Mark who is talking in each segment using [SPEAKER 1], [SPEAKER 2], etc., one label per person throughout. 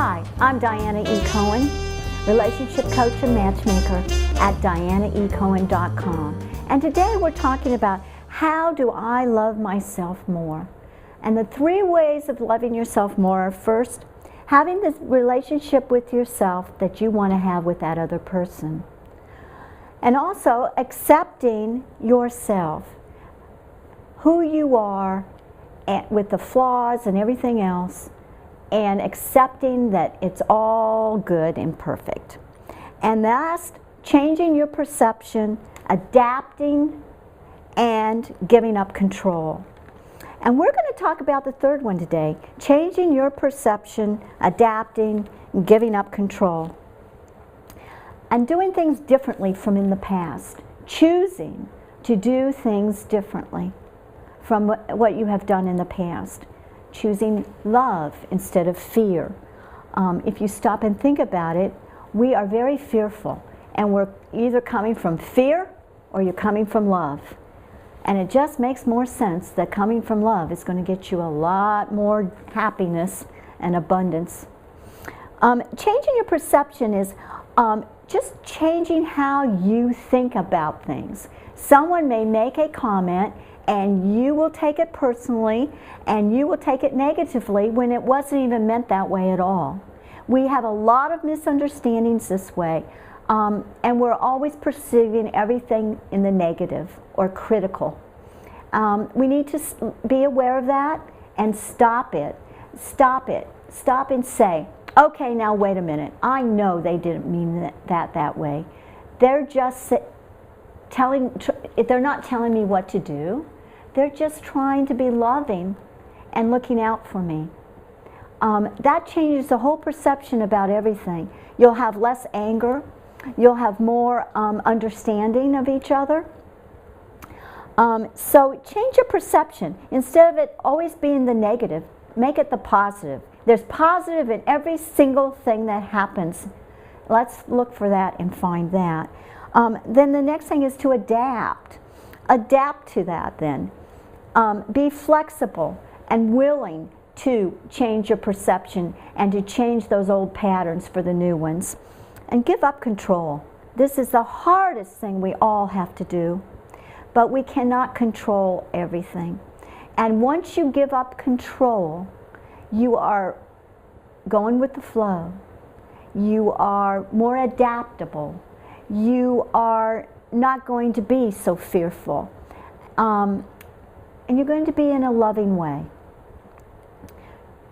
[SPEAKER 1] Hi, I'm Diana E. Cohen, relationship coach and matchmaker at dianaecohen.com. And today we're talking about how do I love myself more? And the 3 ways of loving yourself more are: first, having this relationship with yourself that you want to have with that other person. And also accepting yourself, who you are, with the flaws and everything else, and accepting that it's all good and perfect. And last, changing your perception, adapting, and giving up control. And we're going to talk about the 3rd one today: changing your perception, adapting, and giving up control. And doing things differently from in the past. Choosing to do things differently from what you have done in the past. Choosing love instead of fear. If you stop and think about it, we are very fearful, and we're either coming from fear or you're coming from love. And it just makes more sense that coming from love is going to get you a lot more happiness and abundance. Changing your perception is just changing how you think about things. Someone may make a comment and you will take it personally and you will take it negatively when it wasn't even meant that way at all. We have a lot of misunderstandings this way, and we're always perceiving everything in the negative or critical. We need to be aware of that and stop it. Stop it. Stop and say, okay, now wait a minute. I know they didn't mean that way. They're just they're not telling me what to do. They're just trying to be loving and looking out for me. That changes the whole perception about everything. You'll have less anger. You'll have more understanding of each other. So change your perception. Instead of it always being the negative, make it the positive. There's positive in every single thing that happens. Let's look for that and find that. Then the next thing is to adapt. Adapt to that then. Be flexible and willing to change your perception and to change those old patterns for the new ones. And give up control. This is the hardest thing we all have to do, but we cannot control everything. And once you give up control, you are going with the flow. You are more adaptable. You are not going to be so fearful. And you're going to be in a loving way.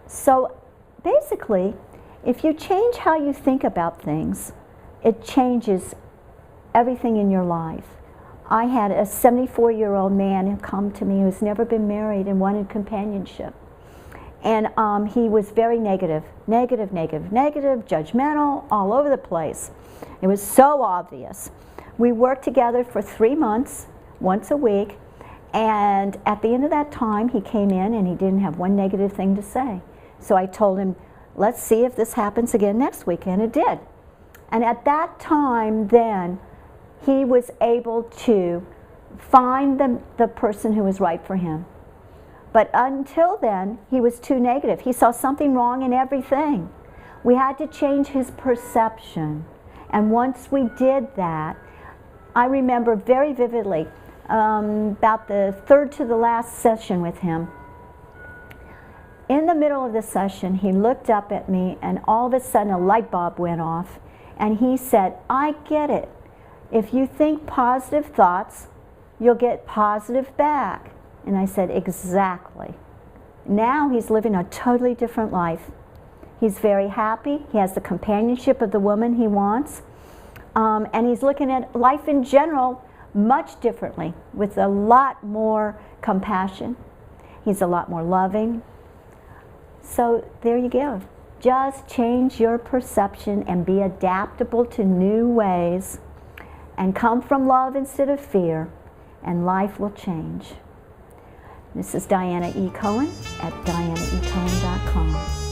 [SPEAKER 1] So basically, if you change how you think about things, it changes everything in your life. I had a 74-year-old man who come to me who's never been married and wanted companionship. And he was very negative, judgmental, all over the place. It was so obvious. We worked together for 3 months, once a week, and at the end of that time, he came in and he didn't have one negative thing to say. So I told him, let's see if this happens again next week, and it did. And at that time then, he was able to find the person who was right for him. But until then, he was too negative. He saw something wrong in everything. We had to change his perception. And once we did that, I remember very vividly, about the 3rd to the last session with him. In the middle of the session, he looked up at me and all of a sudden a light bulb went off and he said, I get it. If you think positive thoughts, you'll get positive back. And I said, exactly. Now he's living a totally different life. He's very happy. He has the companionship of the woman he wants. And he's looking at life in general much differently, with a lot more compassion. He's a lot more loving. So there you go. Just change your perception and be adaptable to new ways and come from love instead of fear, and life will change. This is Diana E. Cohen at dianaecohen.com.